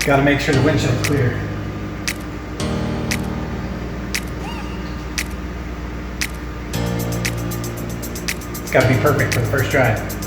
Got to make sure the windshield's clear. It's got to be perfect for the first drive.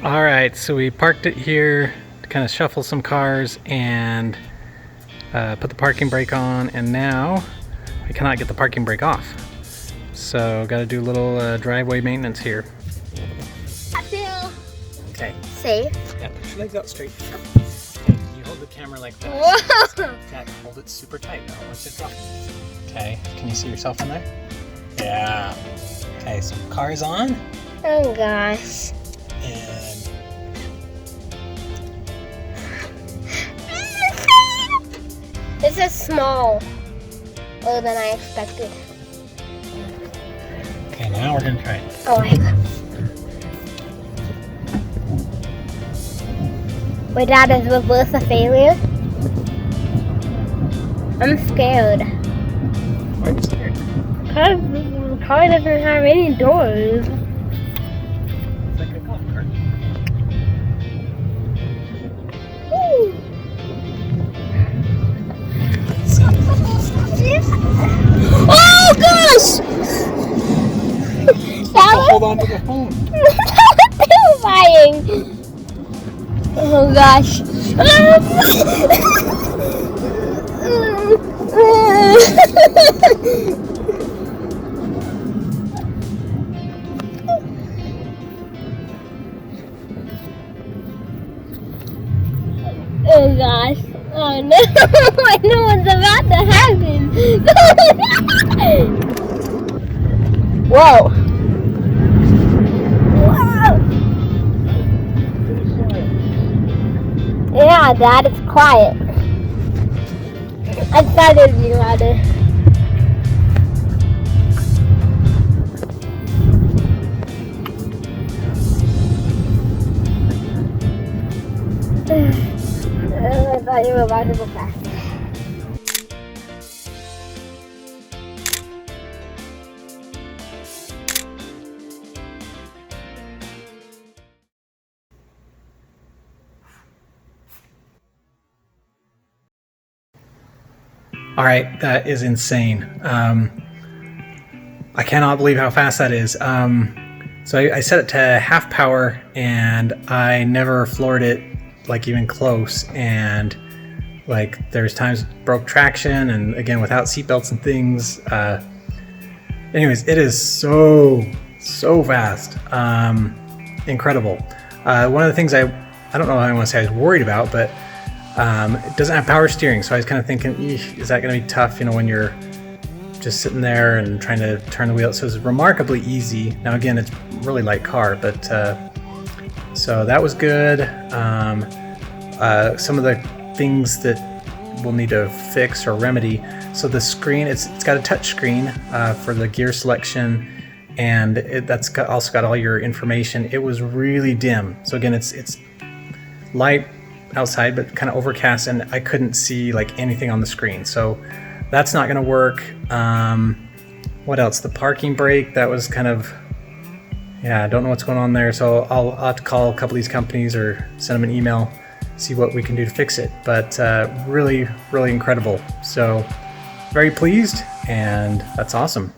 All right, so we parked it here to kind of shuffle some cars and put the parking brake on, and now we cannot get the parking brake off. So got to do a little driveway maintenance here. I feel Okay. safe. Yeah, put your legs out straight. Okay, you hold the camera like that. Whoa! Okay, hold it super tight. I don't want you to drop it. Okay, can you see yourself in there? Yeah. Okay, so car's on. Oh gosh. And This is smaller than I expected. okay, now we're gonna try it. Oh my god. My dad is reverse a failure. I'm scared. Why are you scared? Because the car doesn't have any doors. It's like a golf cart. Oh gosh! That Hold was on to the phone. terrifying. Oh gosh. Oh gosh. Oh no. I know what's about to happen. Whoa. Whoa. Yeah, Dad, it's quiet. I thought it'd be louder. I thought you were about to go fast. All right, that is insane. I cannot believe how fast that is. So I set it to half power, and I never floored it like even close. And like there's times it broke traction, and again without seatbelts and things. Anyways, it is so fast. Incredible. One of the things I don't know if I want to say I was worried about, but it doesn't have power steering, so I was kind of thinking, is that going to be tough, when you're just sitting there and trying to turn the wheel? So it's remarkably easy. Now again, it's a really light car, but so that was good. Some of the things that we'll need to fix or remedy. So the screen, it's got a touch screen for the gear selection, and that's also got all your information. It was really dim. So again, it's light outside, but kind of overcast, and I couldn't see like anything on the screen. So that's not going to work. What else? The parking brake, that was kind of, yeah, I don't know what's going on there. So I'll have to call a couple of these companies or send them an email, see what we can do to fix it. But really incredible. So very pleased, and that's awesome.